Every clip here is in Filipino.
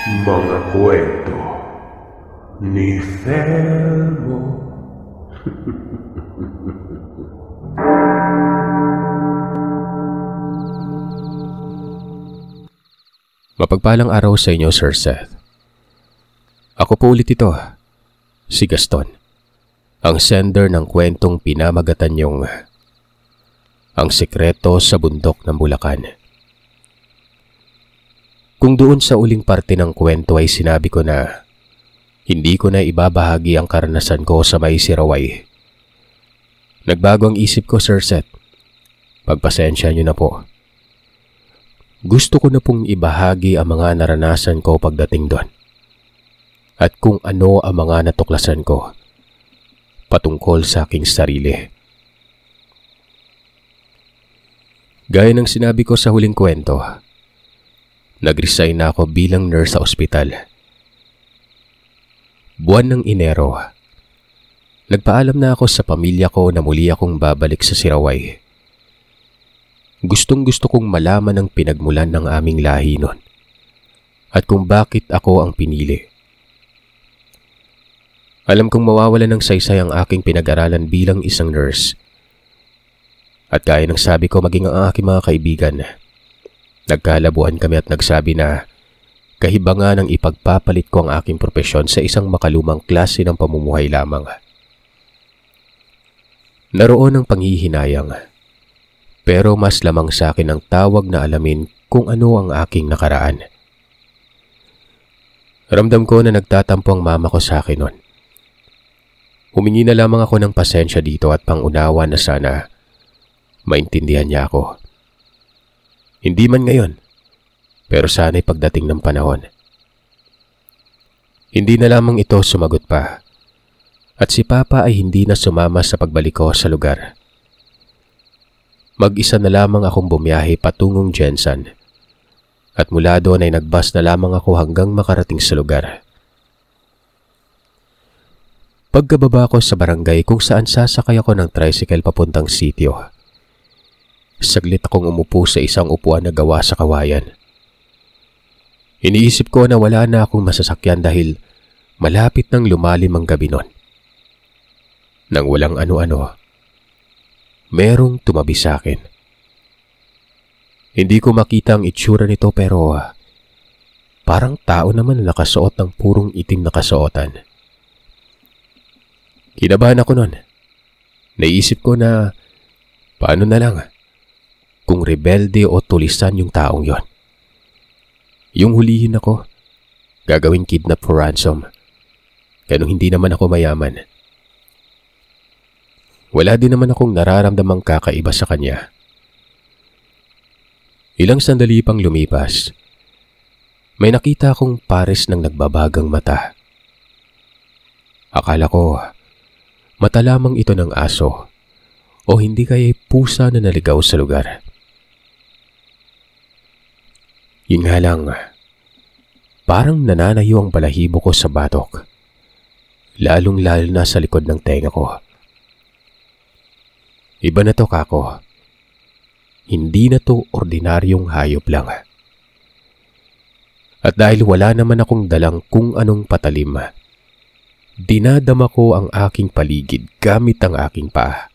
Mga kwento ni Thelmo. Mapagpalang araw sa inyo, Sir Seth. Ako po ulit ito, si Gaston, ang sender ng kwentong pinamagatan niyong Ang Sekreto sa Bundok ng Bulacan. Kung doon sa uling parte ng kwento ay sinabi ko na hindi ko na ibabahagi ang karanasan ko sa may Siraway, nagbago ang isip ko, Sir Seth. Pagpasensya niyo na po. Gusto ko na pong ibahagi ang mga naranasan ko pagdating doon at kung ano ang mga natuklasan ko patungkol sa aking sarili. Gaya ng sinabi ko sa huling kwento, nag-resign na ako bilang nurse sa ospital. Buwan ng Enero, nagpaalam na ako sa pamilya ko na muli akong babalik sa Siraway. Gustong-gusto kong malaman ang pinagmulan ng aming lahi noon at kung bakit ako ang pinili. Alam kong mawawalan ng saysay ang aking pinag-aralan bilang isang nurse. At gaya ng sabi ko maging ang aking mga kaibigan, nagkalabuan kami at nagsabi na kahibangan ng ipagpapalit ko ang aking propesyon sa isang makalumang klase ng pamumuhay lamang. Naroon ang panghihinayang, pero mas lamang sa akin ang tawag na alamin kung ano ang aking nakaraan. Ramdam ko na nagtatampo ang mama ko sa akin noon. Humingi na lamang ako ng pasensya dito at pangunawa na sana maintindihan niya ako. Hindi man ngayon, pero sana'y pagdating ng panahon. Hindi na lamang ito sumagot pa, at si Papa ay hindi na sumama sa pagbalik ko sa lugar. Mag-isa na lamang akong bumiyahe patungong Jensan, at mula doon ay nagbus na lamang ako hanggang makarating sa lugar. Pagkababa ko sa barangay kung saan sasakay ako ng tricycle papuntang sitio, saglit akong umupo sa isang upuan na gawa sa kawayan. Iniisip ko na wala na akong masasakyan dahil malapit nang lumalim ang gabi nun. Nang walang ano-ano, merong tumabi sa akin. Hindi ko makita ang itsura nito pero parang tao naman na nakasuot ng purong itim na kasuotan. Kinabahan ako nun. Naisip ko na paano na lang kung rebelde o tulisan yung taong yon. Yung hulihin ako, gagawing kidnap for ransom. Ganong hindi naman ako mayaman. Wala din naman akong nararamdamang kakaiba sa kanya. Ilang sandali pang lumipas, may nakita akong pares ng nagbabagang mata. Akala ko, mata lamang ito ng aso o hindi kaya'y pusa na naligaw sa lugar. Yun nga lang, parang nananayo ang balahibo ko sa batok, lalong-lalo na sa likod ng tenga ko. Iba na to, kako. Hindi na to ordinaryong hayop lang. At dahil wala naman akong dalang kung anong patalim, dinadama ko ang aking paligid gamit ang aking paa.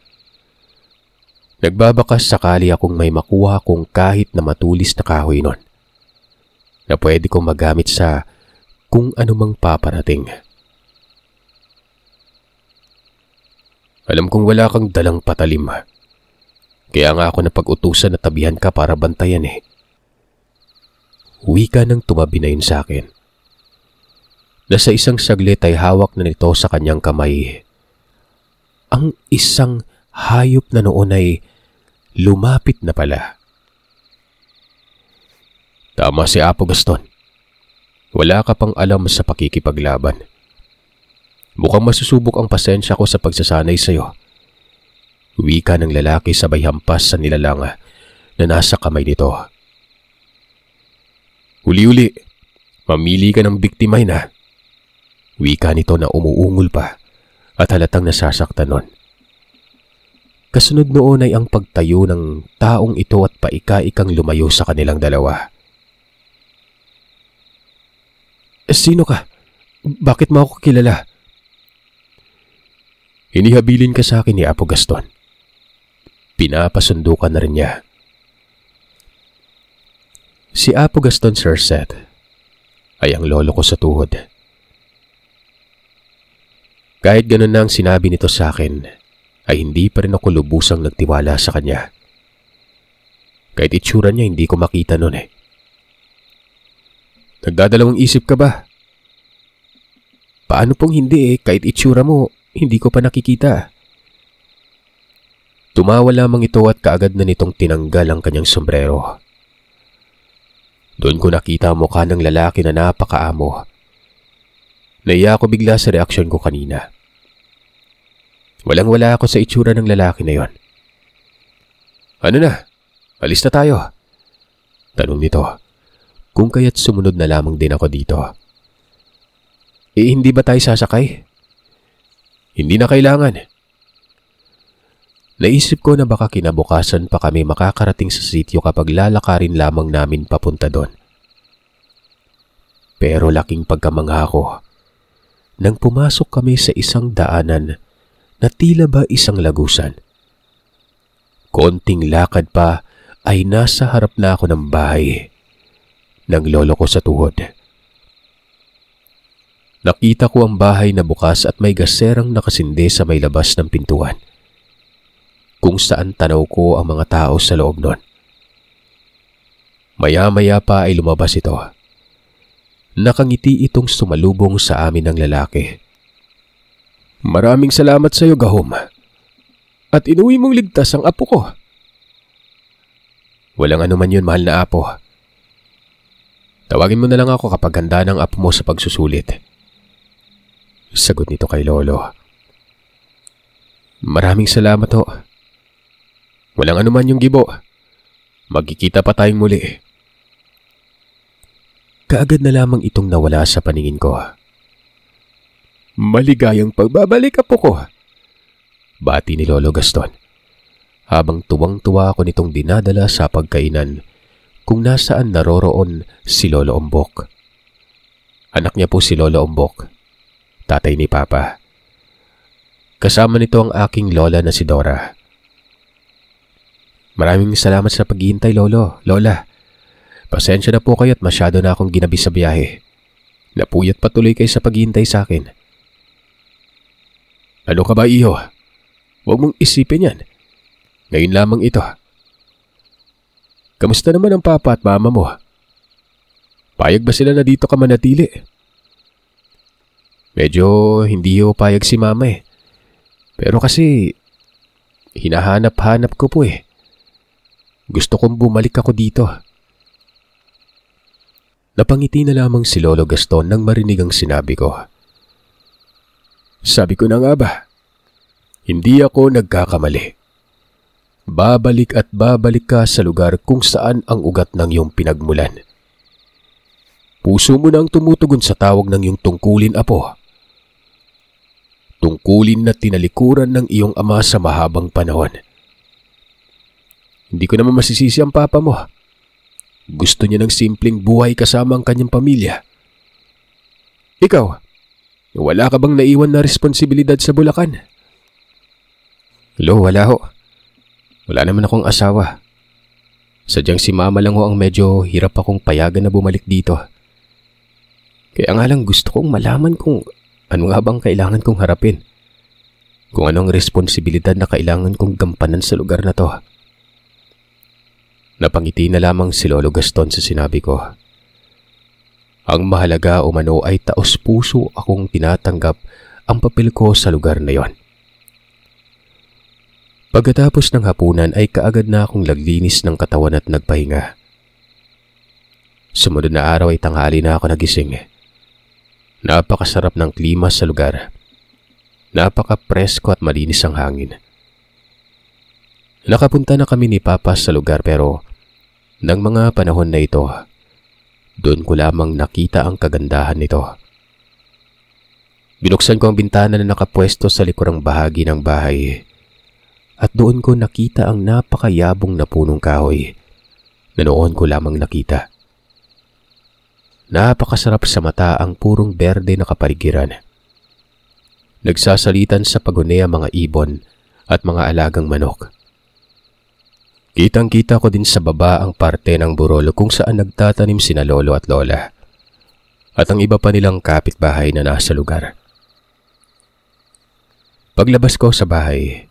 Nagbabakas sakali akong may makuha kung kahit na matulis na kahoy nun, na pwede kong magamit sa kung anumang paparating. Alam kong wala kang dalang patalim, kaya nga ako napag-utusan na tabihan ka para bantayan eh. Wika nang tumabi na yun sa akin. Nasa isang saglit ay hawak na nito sa kanyang kamay. Ang isang hayop na noon ay lumapit na pala. Tama si Apo Gaston. Wala ka pang alam sa pakikipaglaban. Mukhang masusubok ang pasensya ko sa pagsasanay sa iyo. Wika ng lalaki sabay hampas sa nilalang na nasa kamay nito. Uli-uli, mamili ka ng biktimay na. Wika nito na umuungol pa at halatang nasasaktan nun. Kasunod noon ay ang pagtayo ng taong ito at paika-ikang lumayo sa kanilang dalawa. Sino ka? Bakit mo ako kilala? Inihabilin ka sa akin ni Apo Gaston. Pinapasundo ka na rin niya. Si Apo Gaston, Sir Seth, ay ang lolo ko sa tuhod. Kahit ganun na ang sinabi nito sa akin, ay hindi pa rin ako lubusang nagtiwala sa kanya. Kahit itsura niya hindi ko makita noon eh. Nagdadalawang isip ka ba? Paano pong hindi kahit itsura mo, hindi ko pa nakikita. Tumawa lamang ito at kaagad na nitong tinanggal ang kanyang sombrero. Doon ko nakita ang mukha ng lalaki na napakaamo. Naiya ako bigla sa reaksyon ko kanina. Walang-wala ako sa itsura ng lalaki na yon. Ano na? Alis na tayo. Tanong nito, kung kaya't sumunod na lamang din ako dito. Hindi ba tayo sasakay? Hindi na kailangan. Naisip ko na baka kinabukasan pa kami makakarating sa sitio kapag lalakarin lamang namin papunta doon. Pero laking pagkamangha ko nang pumasok kami sa isang daanan na tila ba isang lagusan. Konting lakad pa ay nasa harap na ako ng bahay ng lolo ko sa tuhod. Nakita ko ang bahay na bukas at may gaserang nakasinde sa may labas ng pintuan, kung saan tanaw ko ang mga tao sa loob nun. Maya-maya pa ay lumabas ito. Nakangiti itong sumalubong sa amin ng lalaki. Maraming salamat sa iyo, Gahom. At inuwi mong ligtas ang apo ko. Walang anuman yun, mahal na apo. Tawagin mo na lang ako kapag handa ng apo mo sa pagsusulit. Sagot nito kay lolo. Maraming salamat ho. Walang anuman yung gibo. Magkikita pa tayong muli. Kaagad na lamang itong nawala sa paningin ko. Maligayang pagbabalik apo ko. Bati ni Lolo Gaston, habang tuwang-tuwa ako nitong dinadala sa pagkainan kung nasaan naroroon si Lolo Ombok. Anak niya po si Lolo Ombok, tatay ni Papa. Kasama nito ang aking lola na si Dora. Maraming salamat sa paghihintay, Lolo, Lola. Pasensya na po kayo at masyado na akong ginabi sa biyahe. Napuyat patuloy kayo sa paghihintay sa akin. Ano ka ba, iho? Huwag mong isipin yan. Ngayon lamang ito. Kamusta naman ang papa at mama mo? Payag ba sila na dito ka manatili? Medyo hindi ho payag si mama eh. Pero kasi hinahanap-hanap ko po eh. Gusto kong bumalik ako dito. Napangiti na lamang si Lolo Gaston nang marinig ang sinabi ko. Sabi ko na nga ba, hindi ako nagkakamali. Babalik at babalik ka sa lugar kung saan ang ugat ng iyong pinagmulan. Puso mo na ang tumutugon sa tawag ng iyong tungkulin, apo. Tungkulin na tinalikuran ng iyong ama sa mahabang panahon. Hindi ko naman masisisi ang papa mo. Gusto niya ng simpleng buhay kasama ang kanyang pamilya. Ikaw, wala ka bang naiwan na responsibilidad sa Bulacan? Lo, wala ho. Wala naman akong asawa. Sadyang si mama lang ho ang medyo hirap akong payagan na bumalik dito. Kaya nga lang gusto kong malaman kung ano nga bang kailangan kong harapin. Kung anong responsibilidad na kailangan kong gampanan sa lugar na to. Napangiti na lamang si Lolo Gaston sa sinabi ko. Ang mahalaga umano ay taos-puso akong tinatanggap ang papel ko sa lugar na yon. Pagkatapos ng hapunan ay kaagad na akong laglinis ng katawan at nagpahinga. Sumunod na araw ay tanghali na ako nagising. Napakasarap ng klima sa lugar. Napaka-presko at malinis ang hangin. Nakapunta na kami ni Papa sa lugar pero nang mga panahon na ito, doon ko lamang nakita ang kagandahan nito. Binuksan ko ang bintana na nakapwesto sa likurang bahagi ng bahay at doon ko nakita ang napakayabong na punong kahoy na noon ko lamang nakita. Napakasarap sa mata ang purong berde na kapaligiran. Nagsasalitan sa pagunay ang mga ibon at mga alagang manok. Kitang-kita ko din sa baba ang parte ng burol kung saan nagtatanim sina lolo at lola at ang iba pa nilang kapitbahay na nasa lugar. Paglabas ko sa bahay,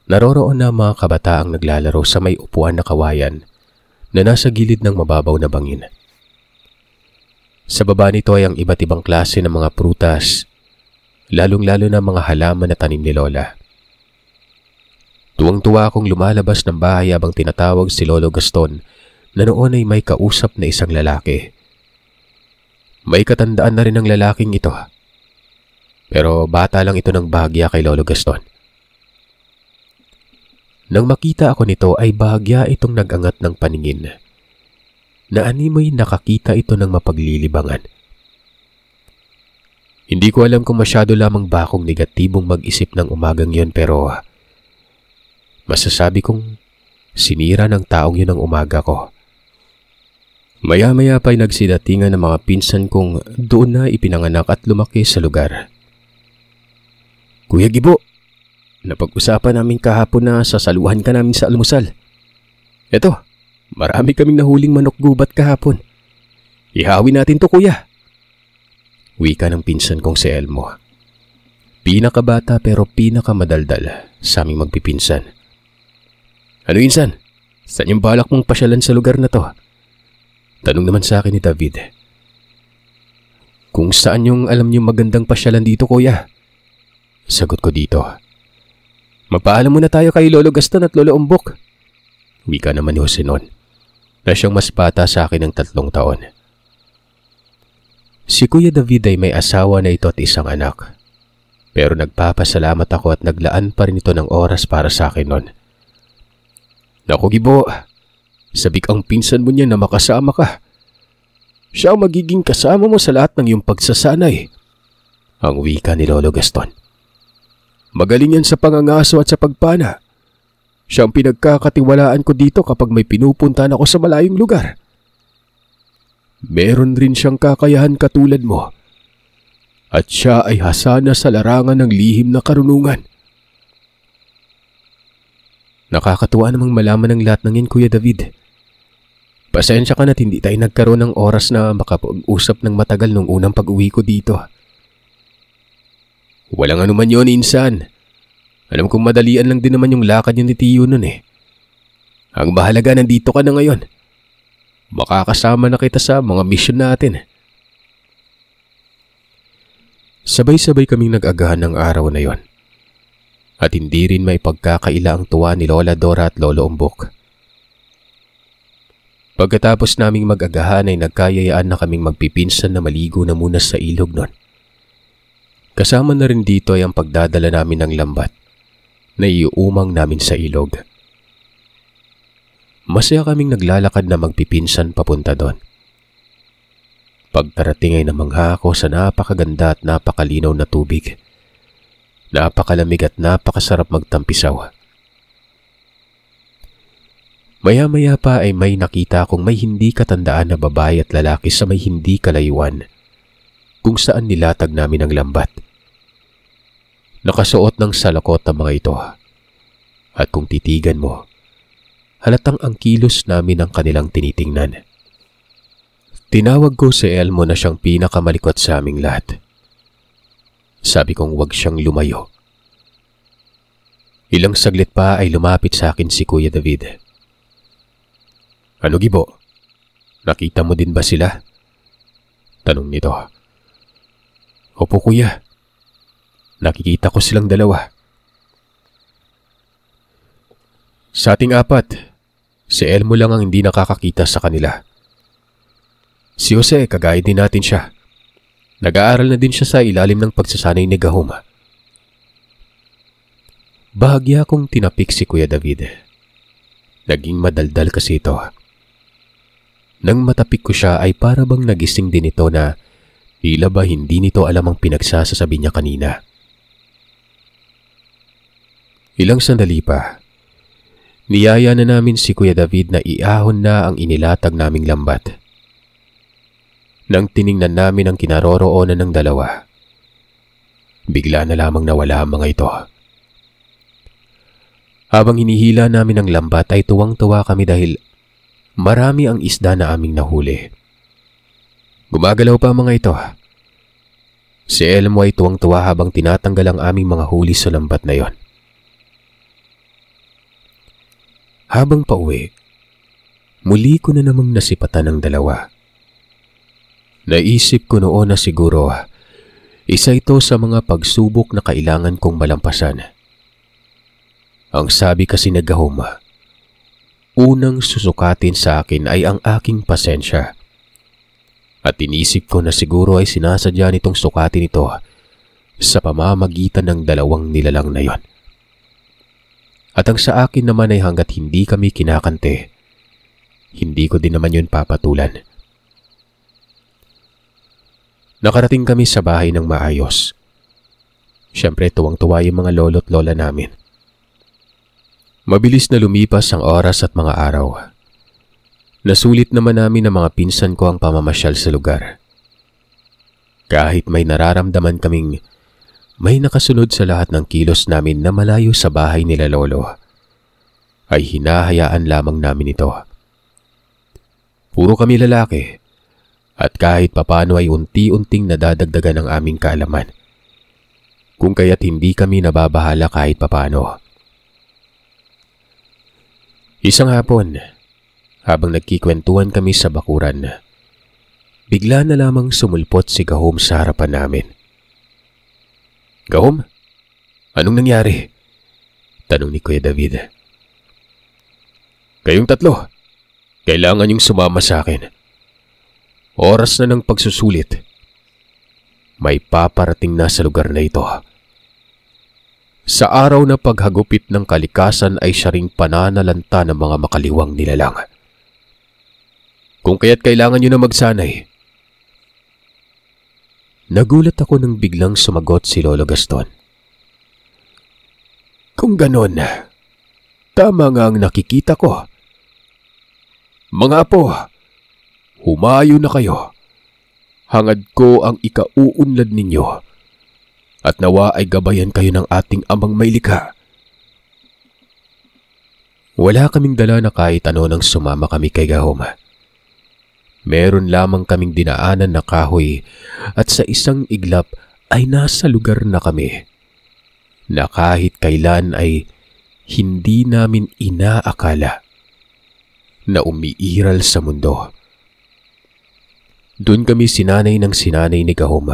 naroroon na mga kabataang naglalaro sa may upuan na kawayan na nasa gilid ng mababaw na bangin. Sa baba nito ay ang iba't ibang klase ng mga prutas, lalong-lalo na mga halaman na tanim ni Lola. Tuwang-tuwa akong lumalabas ng bahay habang tinatawag si Lolo Gaston na noon ay may kausap na isang lalaki. May katandaan na rin ang lalaking ito. Pero bata lang ito ng bahagya kay Lolo Gaston. Nang makita ako nito ay bahagya itong nag-angat ng paningin. Na animoy nakakita ito ng mapaglilibangan. Hindi ko alam kung masyado lamang ba akong negatibong mag-isip ng umagang yon pero masasabi kong sinira ng taong yun ang umaga ko. Maya-maya pa'y nagsidatingan ng mga pinsan kong doon na ipinanganak at lumaki sa lugar. Kuya Gibo, napag-usapan namin kahapon na sasaluhan ka namin sa almusal. Eto, marami kaming nahuling manok gubat kahapon. Ihawi natin to kuya. Wika ng pinsan kong si Elmo. Pinakabata pero pinakamadaldal sa aming magpipinsan. Ano insan? Saan yung balak mong pasyalan sa lugar na to? Tanong naman sa akin ni David. Kung saan yung alam niyong magandang pasyalan dito kuya? Sagot ko dito. Magpaalam muna tayo kay Lolo Gaston at Lolo Umbok. Wika naman ni Jose noon, na siyang mas bata sa akin ng 3 taon. Si Kuya David ay may asawa na ito at isang anak. Pero nagpapasalamat ako at naglaan pa rin ito ng oras para sa akin noon. Naku Gibo, sabik ang pinsan mo niya na makasama ka. Siya ang magiging kasama mo sa lahat ng iyong pagsasanay. Ang wika ni Lolo Gaston. Magaling yan sa pangangaso at sa pagpana. Siya ang pinagkakatiwalaan ko dito kapag may pinupuntahan ako sa malayong lugar. Meron rin siyang kakayahan katulad mo. At siya ay hasana sa larangan ng lihim na karunungan. Nakakatuwa namang malaman ng lahat ng yan, Kuya David. Pasensya ka na't hindi tayo nagkaroon ng oras na makapag-usap ng matagal nung unang pag-uwi ko dito. Walang anuman yun, insan. Alam kong madalian lang din naman yung lakad yun ni Tiyo nun eh. Ang mahalaga nandito ka na ngayon. Makakasama na kita sa mga mission natin. Sabay-sabay kaming nag-agahan ng araw na yon. At hindi rin may pagkakaila ang tuwa ni Lola Dora at Lolo Umbok. Pagkatapos naming mag-agahan ay nagkayayaan na kaming magpipinsan na maligo na muna sa ilog nun. Kasama na rin dito ay ang pagdadala namin ng lambat na iuumang namin sa ilog. Masaya kaming naglalakad na magpipinsan papunta doon. Pagkarating ay namangha ako sa napakaganda at napakalinaw na tubig. Napakalamig at napakasarap magtampisaw. Maya-maya pa ay may nakita akong may hindi katandaan na babae at lalaki sa may hindi kalayuan kung saan nilatag namin ang lambat. Nakasuot ng salakot ang mga ito at kung titigan mo, halatang ang kilos namin ang kanilang tinitingnan. Tinawag ko si Elmo na siyang pinakamalikot sa aming lahat. Sabi kong huwag siyang lumayo. Ilang saglit pa ay lumapit sa akin si Kuya David. Ano Gibo? Nakita mo din ba sila? Tanong nito. Opo kuya. Nakikita ko silang dalawa. Sa ating 4, si Elmo lang ang hindi nakakakita sa kanila. Si Jose, kagaya din natin siya. Nag-aaral na din siya sa ilalim ng pagsasanay ni Gahoma. Bahagya kong tinapik si Kuya David. Naging madaldal kasi ito. Nang matapik ko siya ay para bang nagising din ito na tila ba hindi nito alam ang pinagsasasabi niya kanina. Ilang sandali pa, niyaya na namin si Kuya David na iahon na ang inilatag naming lambat. Nang tiningnan namin ang kinaroroonan ng dalawa, bigla na lamang nawala ang mga ito. Habang hinihila namin ang lambat ay tuwang-tuwa kami dahil marami ang isda na aming nahuli. Gumagalaw pa ang mga ito. Si Elmo ay tuwang-tuwa habang tinatanggal ang aming mga huli sa lambat na yon. Habang pauwi, muli ko na namang nasipatan ng dalawa. Naisip ko noon na siguro isa ito sa mga pagsubok na kailangan kong malampasan. Ang sabi kasi ni Gahom, unang susukatin sa akin ay ang aking pasensya. At inisip ko na siguro ay sinasadya nitong sukatin ito sa pamamagitan ng dalawang nilalang na yon. At ang sa akin naman ay hanggat hindi kami kinakante, hindi ko din naman yun papatulan. Nakarating kami sa bahay ng maayos. Siyempre tuwang-tuwa yung mga lolo't lola namin. Mabilis na lumipas ang oras at mga araw. Nasulit naman namin ng mga pinsan ko ang pamamasyal sa lugar. Kahit may nararamdaman kaming may nakasunod sa lahat ng kilos namin na malayo sa bahay nila lolo, ay hinahayaan lamang namin ito. Puro kami lalaki at kahit papano ay unti-unting nadadagdagan ang aming kaalaman. Kung kaya't hindi kami nababahala kahit papano. Isang hapon, habang nagkikwentuhan kami sa bakuran, bigla na lamang sumulpot si Gahom sa harapan namin. "Gahom, anong nangyari?" tanong ni Kuya David. "Kayong tatlo, kailangan niyong sumama sa akin. Oras na ng pagsusulit. May paparating na sa lugar na ito. Sa araw na paghagupit ng kalikasan ay siya ring pananalanta ng mga makaliwang nilalang. Kung kaya't kailangan niyo na magsanay." Nagulat ako nang biglang sumagot si Lolo Gaston. "Kung ganon, tama nga ang nakikita ko. Mga apo, humayo na kayo. Hangad ko ang ikauunlad ninyo. At nawa ay gabayan kayo ng ating amang may likha." Wala kaming dala na kahit ano nang sumama kami kay Gahom. Meron lamang kaming dinaanan na kahoy at sa isang iglap ay nasa lugar na kami na kahit kailan ay hindi namin inaakala na umiiral sa mundo. Doon kami sinanay ng sinanay ni Gahom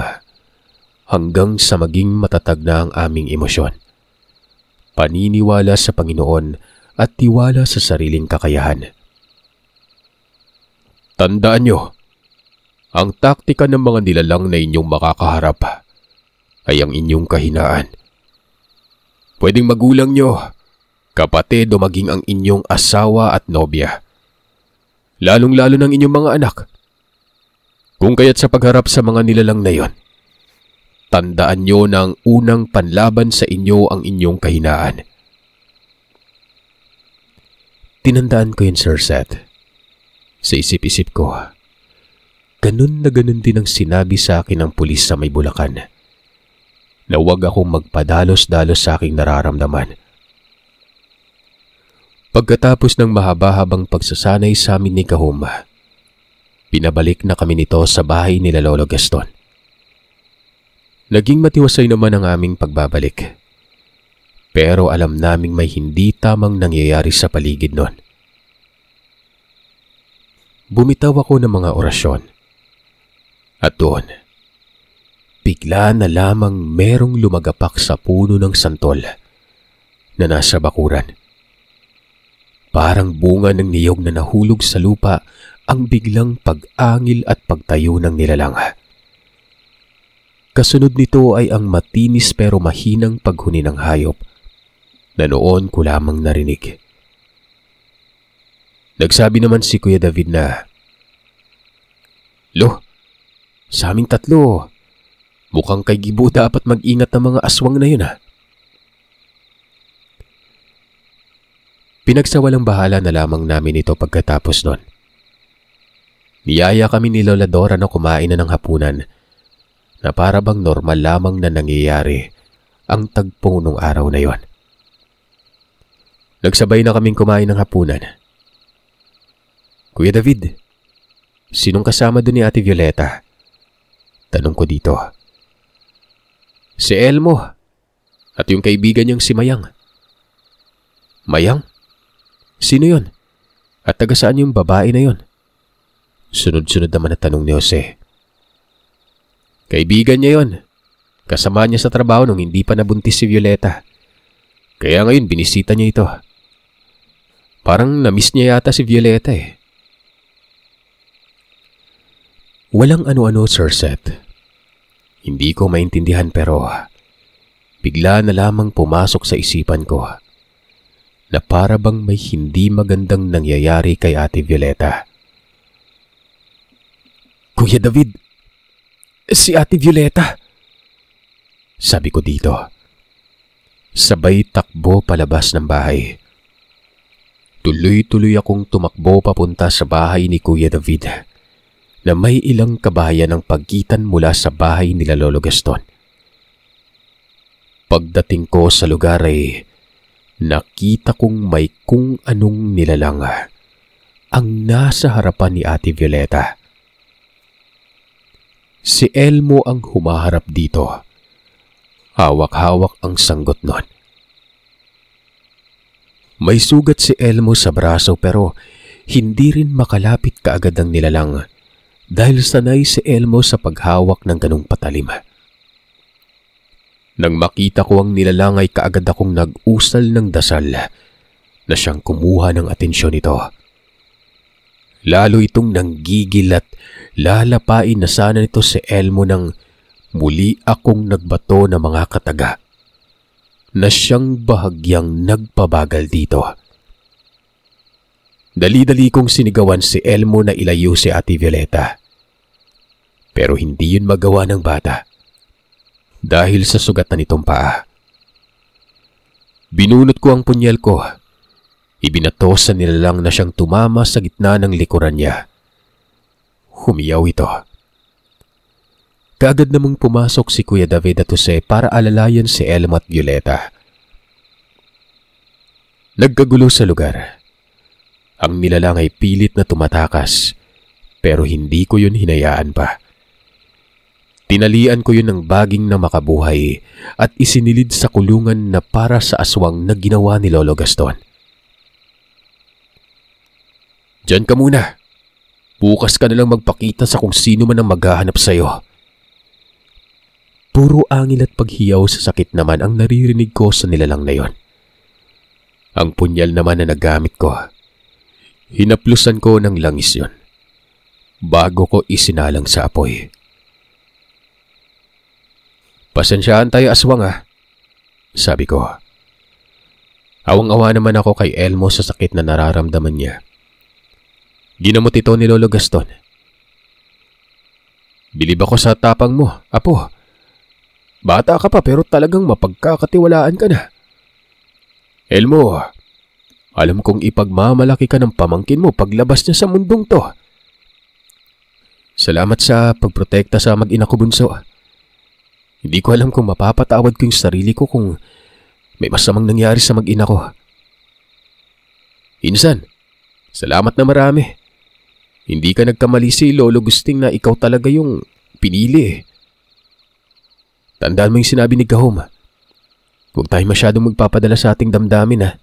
hanggang sa maging matatag na ang aming emosyon. Paniniwala sa Panginoon at tiwala sa sariling kakayahan. Tandaan nyo, ang taktika ng mga nilalang na inyong makakaharap ay ang inyong kahinaan. Pwedeng magulang nyo, kapatid o maging ang inyong asawa at nobya. Lalong-lalo ng inyong mga anak. Kung kaya't sa pagharap sa mga nilalang na yon, tandaan nyo na ang unang panlaban sa inyo ang inyong kahinaan. Tinandaan ko yun, Sir Seth. Sa isip-isip ko, ganun na ganun din ang sinabi sa akin ng pulis sa may Bulacan, na huwag akong magpadalos-dalos sa aking nararamdaman. Pagkatapos ng mahaba-habang pagsasanay sa amin ni Gahom, pinabalik na kami nito sa bahay nila Lolo Gaston. Naging matiwasay naman ang aming pagbabalik. Pero alam naming may hindi tamang nangyayari sa paligid nun. Bumitaw ako ng mga orasyon. At doon, bigla na lamang merong lumagapak sa puno ng santol na nasa bakuran. Parang bunga ng niyog na nahulog sa lupa ang biglang pag-angil at pagtayo ng nilalang. Kasunod nito ay ang matinis pero mahinang paghuni ng hayop na noon ko lamang narinig. Nagsabi naman si Kuya David na, "Lo, sa aming tatlo, mukhang kay Gibo dapat mag-ingat ng mga aswang na yun ha." Pinagsawalang bahala na lamang namin ito pagkatapos nun. Niyaya kami ni Lola Dora na kumain na ng hapunan na para bang normal lamang na nangyayari ang tagpo nung araw na yon. Nagsabay na kaming kumain ng hapunan. Kuya David, sinong kasama doon ni Ate Violeta? Tanong ko dito. Si Elmo at yung kaibigan niyang si Mayang. Mayang? Sino yon? At taga saan yung babae na yon? Sunod-sunod naman na tanong ni Jose. Kaibigan niya yon. Kasama niya sa trabaho nung hindi pa nabuntis si Violeta. Kaya ngayon binisita niya ito. Parang na-miss niya yata si Violeta eh. Walang ano-ano, Sir Seth. Hindi ko maintindihan pero bigla na lamang pumasok sa isipan ko na para bang may hindi magandang nangyayari kay Ate Violeta. Kuya David, si Ate Violeta! Sabi ko dito. Sabay takbo palabas ng bahay. Tuloy-tuloy akong tumakbo papunta sa bahay ni Kuya David na may ilang kabahayan ang pagitan mula sa bahay nila Lolo Gaston. Pagdating ko sa lugar ay nakita kong may kung anong nilalang ang nasa harapan ni Ate Violeta. Si Elmo ang humaharap dito. Hawak-hawak ang sanggot nun. May sugat si Elmo sa braso pero hindi rin makalapit kaagad ang nilalang dahil sanay si Elmo sa paghawak ng ganong patalim. Nang makita ko ang nilalang ay kaagad akong nag-usal ng dasal na siyang kumuha ng atensyon nito. Lalo itong nanggigil at lalapain na sana nito si Elmo nang muli akong nagbato ng mga kataga na siyang bahagyang nagpabagal dito. Dali-dali kong sinigawan si Elmo na ilayo si Ate Violeta. Pero hindi yun magawa ng bata dahil sa sugatan nitong paa. Binunot ko ang punyal ko. Ibinato sa nilalang na siyang tumama sa gitna ng likuran niya. Humiyaw ito. Kaagad namang pumasok si Kuya David at Jose para alalayan si Elmo at Violeta. Nagkagulo sa lugar. Ang nilalang ay pilit na tumatakas pero hindi ko yun hinayaan pa. Tinalian ko yun ng baging na makabuhay at isinilid sa kulungan na para sa aswang na ginawa ni Lolo Gaston. Diyan ka muna. Bukas ka nalang magpakita sa kung sino man ang maghahanap sa'yo. Puro angil at paghiyaw sa sakit naman ang naririnig ko sa nilalang na yon. Ang punyal naman na nagamit ko, hinaplusan ko ng langis yon bago ko isinalang sa apoy. Pasensyahan tayo aswang sabi ko. Awang-awa naman ako kay Elmo sa sakit na nararamdaman niya. Ginamot ito ni Lolo Gaston. Bilib ako sa tapang mo, apo. Bata ka pa pero talagang mapagkakatiwalaan ka na. Elmo, alam kong ipagmamalaki ka ng pamangkin mo paglabas niya sa mundong to. Salamat sa pagprotekta sa mag-ina ko bunso. Hindi ko alam kung mapapatawad ko yung sarili ko kung may masamang nangyari sa mag-ina ko. Insan, salamat na marami. Hindi ka nagkamali si Lolo Gusting na ikaw talaga yung pinili. Tandaan mo yung sinabi ni Gahom. Huwag tayo masyadong magpapadala sa ating damdamin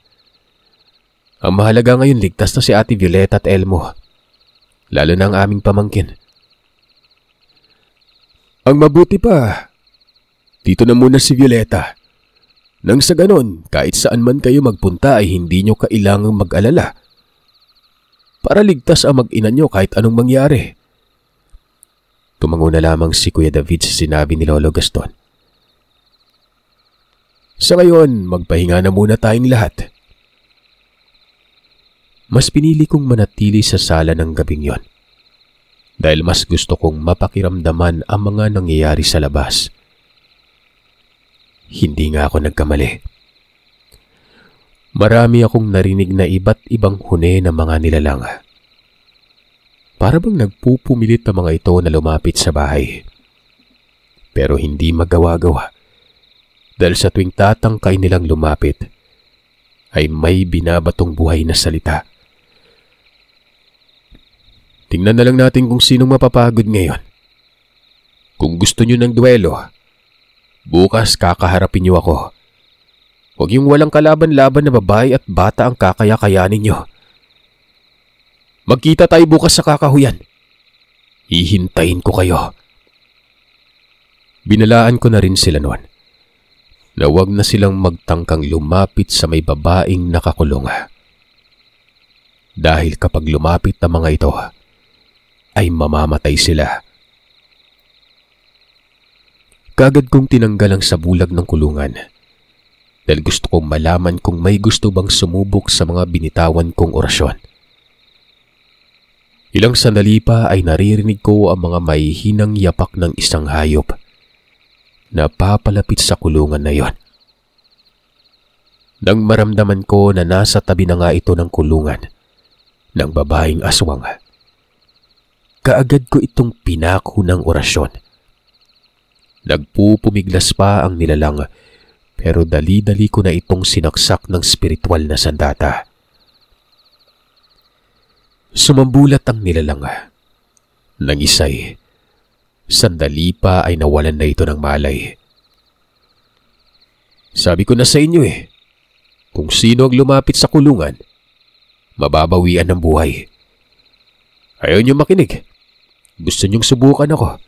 Ang mahalaga ngayon ligtas na si Ate Violeta at Elmo. Lalo na ang aming pamangkin. Ang mabuti pa, dito na muna si Violeta. Nang sa ganon, kahit saan man kayo magpunta ay hindi nyo kailangang mag-alala. Para ligtas ang mag-ina nyo kahit anong mangyari. Tumango na lamang si Kuya David sa sinabi ni Lolo Gaston. Sa ngayon, magpahinga na muna tayong lahat. Mas pinili kong manatili sa sala ng gabing yon. Dahil mas gusto kong mapakiramdaman ang mga nangyayari sa labas. Hindi nga ako nagkamali. Marami akong narinig na iba't ibang huni ng mga nilalang. Para bang nagpupumilit ang mga ito na lumapit sa bahay. Pero hindi magawa-gawa dahil sa tuwing tatangkay nilang lumapit ay may binabatong buhay na salita. Tingnan na lang natin kung sinong mapapagod ngayon. Kung gusto nyo ng duelo, bukas kakaharapin nyo ako. Huwag yung walang kalaban-laban na babae at bata ang kakaya-kayanin nyo. Magkita tayo bukas sa kakahuyan. Hihintayin ko kayo. Binalaan ko na rin sila noon na huwag na silang magtangkang lumapit sa may babaeng nakakulong. Dahil kapag lumapit ang mga ito, ay mamamatay sila. Kagad kong tinanggal ang sabulag ng kulungan dahil gusto kong malaman kung may gusto bang sumubok sa mga binitawan kong orasyon. Ilang sandali pa ay naririnig ko ang mga mahihinang yapak ng isang hayop na papalapit sa kulungan na yon. Nang maramdaman ko na nasa tabi na nga ito ng kulungan ng babaeng aswang, kaagad ko itong pinako ng orasyon. Nagpupumiglas pa ang nilalang pero dali-dali ko na itong sinaksak ng spiritual na sandata. Sumambulat ang nilalang. Nang isay, sandali pa ay nawalan na ito ng malay. Sabi ko na sa inyo kung sino ang lumapit sa kulungan, mababawian ng buhay. Ayaw niyo makinig. Gusto niyong subukan ako.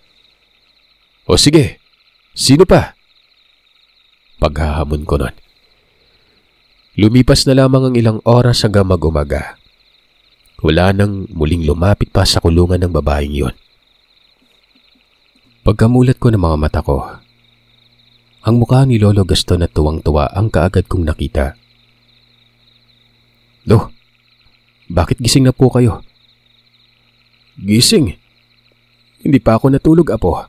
O sige, sino pa? Paghahamon ko nun. Lumipas na lamang ang ilang oras hanggang mag-umaga. Wala nang muling lumapit pa sa kulungan ng babaeng yon. Pagkamulat ko ng mga mata ko, ang mukha ni Lolo Gaston na tuwang-tuwa ang kaagad kong nakita. Lo, bakit gising na po kayo? Gising? Hindi pa ako natulog, apo.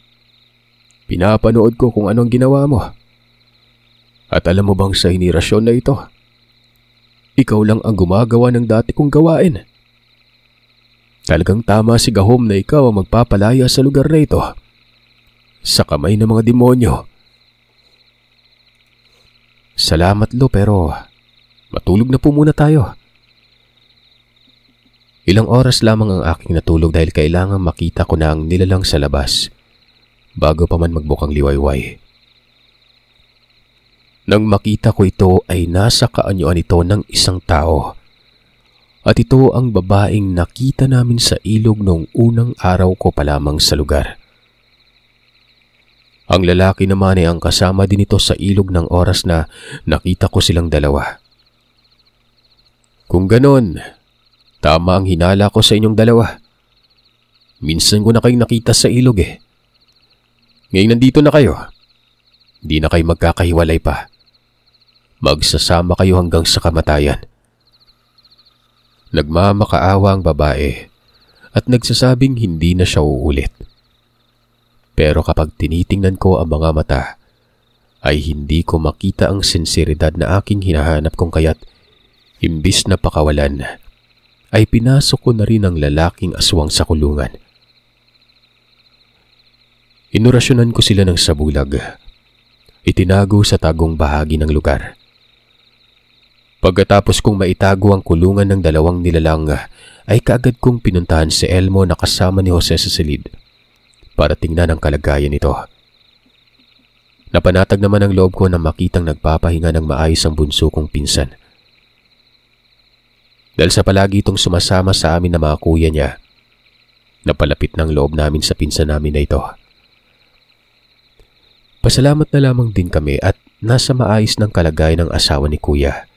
Pinapanood ko kung anong ginawa mo. At alam mo bang sa henerasyon na ito, ikaw lang ang gumagawa ng dati kong gawain. Talagang tama si Gahom na ikaw ang magpapalaya sa lugar na ito sa kamay ng mga demonyo. Salamat, Lo, pero matulog na po muna tayo. Ilang oras lamang ang aking natulog dahil kailangan makita ko na ang nilalang sa labas bago pa man magbukang liwayway. Nang makita ko ito ay nasa kaanyuan ito ng isang tao. At ito ang babaeng nakita namin sa ilog noong unang araw ko pa lamang sa lugar. Ang lalaki naman ay ang kasama din ito sa ilog ng oras na nakita ko silang dalawa. Kung ganon, tama ang hinala ko sa inyong dalawa. Minsan ko na kayong nakita sa ilog Ngayon nandito na kayo. Di na kayo magkakahiwalay pa. Magsasama kayo hanggang sa kamatayan. Nagmamakaawa ang babae at nagsasabing hindi na siya uulit. Pero kapag tinitingnan ko ang mga mata, ay hindi ko makita ang sinseridad na aking hinahanap kung kaya't imbis na pakawalan, ay pinasok ko na rin ang lalaking aswang sa kulungan. Inorasyonan ko sila ng sabulag. Itinago sa tagong bahagi ng lugar. Pagkatapos kong maitago ang kulungan ng dalawang nilalang, ay kaagad kong pinuntahan si Elmo na kasama ni Jose sa silid para tingnan ang kalagayan nito. Napanatag naman ang loob ko na makitang nagpapahinga ng maayos ang bunso kong pinsan. Dahil sa palagi itong sumasama sa amin na mga kuya niya, napalapit ng loob namin sa pinsan namin na ito. Pasalamat na lamang din kami at nasa maayos ng kalagayan ng asawa ni kuya.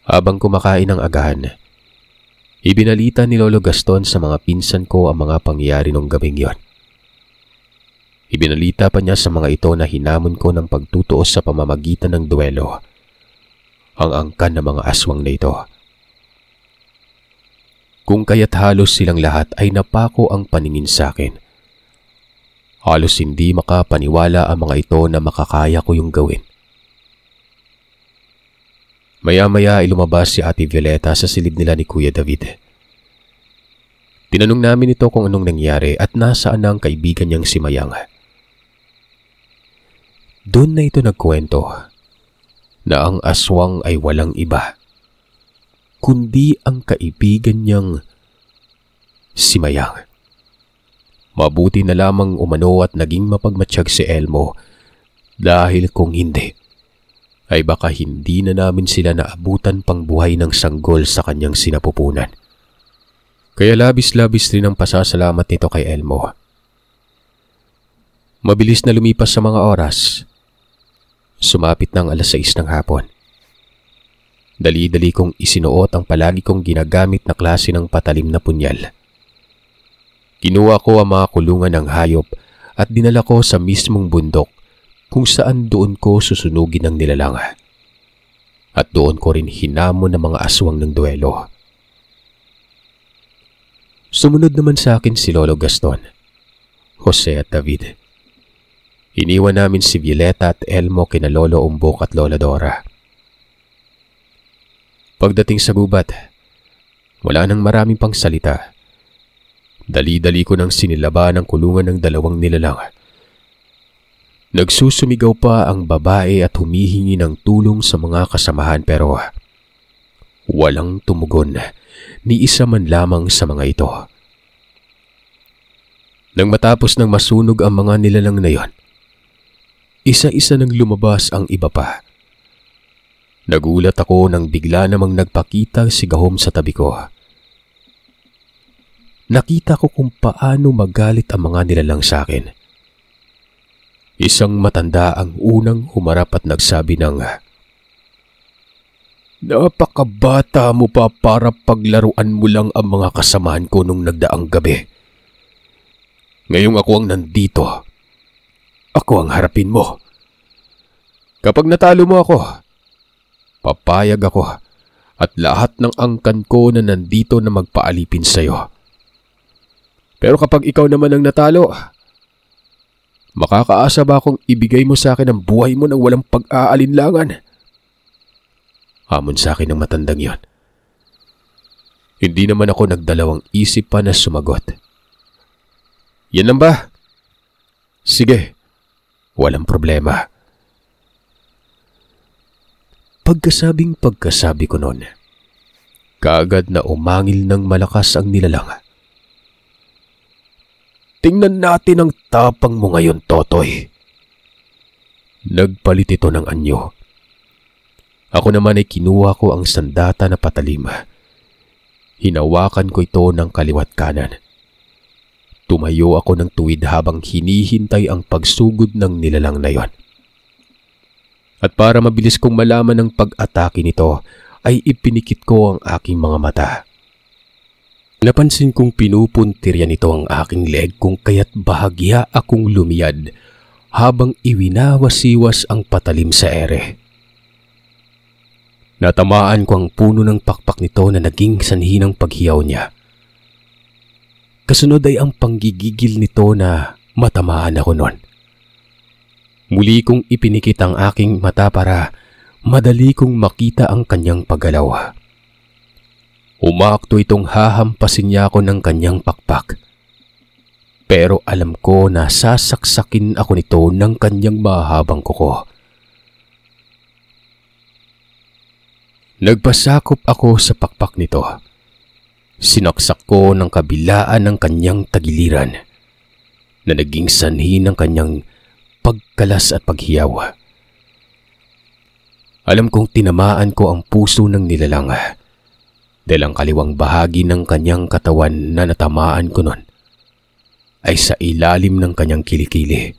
Habang kumakain ng agahan, ibinalita ni Lolo Gaston sa mga pinsan ko ang mga pangyayari nung gabing yon. Ibinalita pa niya sa mga ito na hinamon ko ng pagtutuos sa pamamagitan ng duelo ang angkan ng mga aswang na ito. Kung kaya't halos silang lahat ay napako ang paningin sa akin. Halos hindi makapaniwala ang mga ito na makakaya ko yung gawin. Maya-maya ay lumabas si Ate Violeta sa silid nila ni Kuya David. Tinanong namin ito kung anong nangyari at nasaan na ang kaibigan niyang si Mayang. Doon na ito nagkwento na ang aswang ay walang iba, kundi ang kaibigan niyang si Mayang. Mabuti na lamang umano at naging mapagmatsyag si Elmo dahil kung hindi, ay baka hindi na namin sila naabutan pang buhay ng sanggol sa kanyang sinapupunan. Kaya labis-labis rin ang pasasalamat nito kay Elmo. Mabilis na lumipas sa mga oras. Sumapit ng 6:00 ng hapon. Dali-dali kong isinuot ang palagi kong ginagamit na klase ng patalim na punyal. Kinuha ko ang mga kulungan ng hayop at dinala ko sa mismong bundok kung saan doon ko susunugin ang nilalang. At doon ko rin hinamon ng mga aswang ng duelo. Sumunod naman sa akin si Lolo Gaston, Jose at David. Iniwan namin si Violeta at Elmo kina Lolo Umbok at Lola Dora. Pagdating sa gubat, wala nang maraming pang salita. Dali-dali ko nang sinilaba ng kulungan ng dalawang nilalang. Nagsusumigaw pa ang babae at humihingi ng tulong sa mga kasamahan pero walang tumugon ni isa man lamang sa mga ito. Nang matapos ng masunog ang mga nilalang na yon, isa-isa nang lumabas ang iba pa. Nagulat ako nang bigla namang nagpakita si Gahom sa tabi ko. Nakita ko kung paano magalit ang mga nilalang sa akin. Isang matanda ang unang humarap at nagsabi ng, "Napakabata mo pa para paglaruan mo lang ang mga kasamahan ko nung nagdaang gabi. Ngayong ako ang nandito. Ako ang harapin mo. Kapag natalo mo ako, papayag ako at lahat ng angkan ko na nandito na magpaalipin sa'yo. Pero kapag ikaw naman ang natalo, makakaasa ba akong ibigay mo sa akin ang buhay mo nang walang pag-aalinlangan?" Hamon sa akin ng matandang yon. Hindi naman ako nagdalawang isip pa na sumagot. "Yan lang ba? Sige, walang problema." Pagkasabi ko noon, kaagad na umangil ng malakas ang nilalang. "Tingnan natin ang tapang mo ngayon, Totoy." Nagpalit ito ng anyo. Ako naman ay kinuha ko ang sandata na patalim. Hinawakan ko ito ng kaliwat kanan. Tumayo ako ng tuwid habang hinihintay ang pagsugod ng nilalang na yon. At para mabilis kong malaman ang pag-atake nito, ay ipinikit ko ang aking mga mata. Napansin kong pinupuntirya nito ang aking leg kung kaya't bahagya akong lumiyad habang iwinawasiwas ang patalim sa ere. Natamaan ko ang puno ng pakpak nito na naging sanhi ng paghiyaw niya. Kasunod ay ang panggigigil nito na matamaan ako noon. Muli kong ipinikit ang aking mata para madali kong makita ang kanyang paggalaw. Umakto itong hahampasin niya ako ng kanyang pakpak. Pero alam ko na sasaksakin ako nito ng kanyang mahabang kuko. Nagpasakop ako sa pakpak nito. Sinaksak ko ng kabilaan ng kanyang tagiliran na naging sanhi ng kanyang pagkalas at paghiyaw. Alam kong tinamaan ko ang puso ng nilalang dahil ang kaliwang bahagi ng kanyang katawan na natamaan ko nun ay sa ilalim ng kanyang kilikili.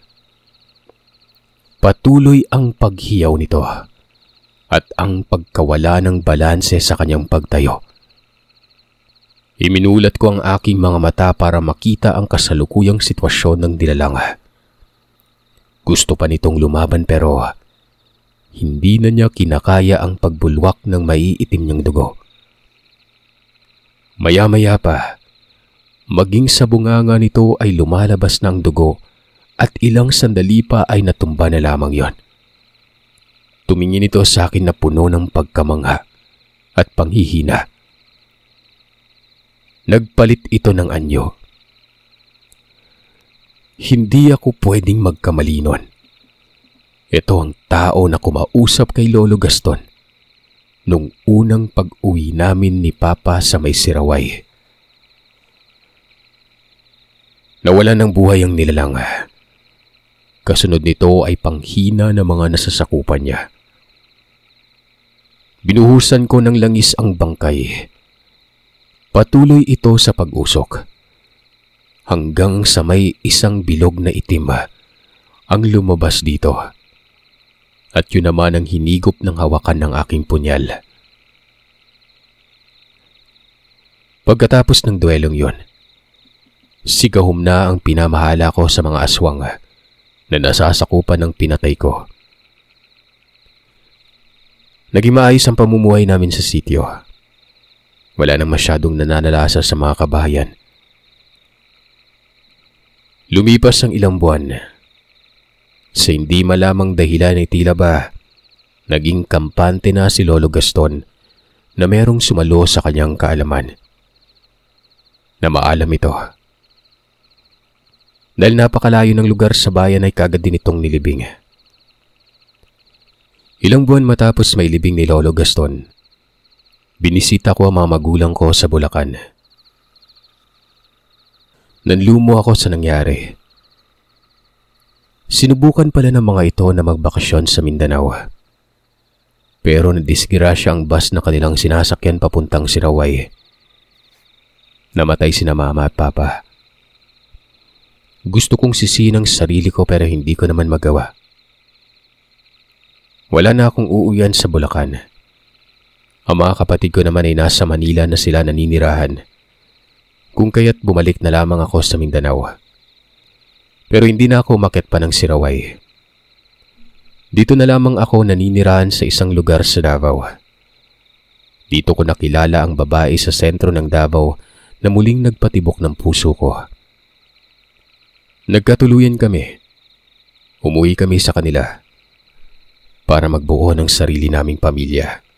Patuloy ang paghiyaw nito at ang pagkawala ng balanse sa kanyang pagtayo. Iminulat ko ang aking mga mata para makita ang kasalukuyang sitwasyon ng nilalang. Gusto pa nitong lumaban pero hindi na niya kinakaya ang pagbulwak ng maiitim niyang dugo. Maya-maya pa, maging sa bunganga nito ay lumalabas ng dugo at ilang sandali pa ay natumba na lamang yon. Tumingin ito sa akin na puno ng pagkamangha at panghihina. Nagpalit ito ng anyo. Hindi ako pwedeng magkamali nun. Ito ang tao na kumausap kay Lolo Gaston nung unang pag-uwi namin ni Papa sa may Siraway. Nawalan ng buhay ang nilalang. Kasunod nito ay panghina ng mga nasasakupan niya. Binuhusan ko ng langis ang bangkay. Patuloy ito sa pag-usok. Hanggang sa may isang bilog na itim ang lumabas dito. At yun naman ang hinigop ng hawakan ng aking punyal. Pagkatapos ng duelong yun, sigahom na ang pinamahala ko sa mga aswang na nasasakupan ng pinatay ko. Naging maayos ang pamumuhay namin sa sityo. Wala nang masyadong nananalasa sa mga kabahayan. Lumipas ang ilang buwan. Sa hindi malamang dahilan ay tila ba naging kampante na si Lolo Gaston na merong sumalo sa kanyang kaalaman. Na maalam ito. Dahil napakalayo ng lugar sa bayan ay kagad din itong nilibing. Ilang buwan matapos may libing ni Lolo Gaston, binisita ko ang mga magulang ko sa Bulacan. Nanlumo ako sa nangyari. Sinubukan pala ng mga ito na magbakasyon sa Mindanao. Pero nadisgrasya ang bus na kanilang sinasakyan papuntang Siraway. Namatay sina Mama at Papa. Gusto kong sisihin ang sarili ko pero hindi ko naman magawa. Wala na akong uuwian sa Bulacan. Ang mga kapatid ko naman ay nasa Manila na sila naninirahan. Kung kaya't bumalik na lamang ako sa Mindanao. Pero hindi na ako umakyat pa ng Siraway. Dito na lamang ako naninirahan sa isang lugar sa Davao. Dito ko nakilala ang babae sa sentro ng Davao na muling nagpatibok ng puso ko. Nagkatuluyan kami. Umuwi kami sa kanila para magbuo ng sarili naming pamilya.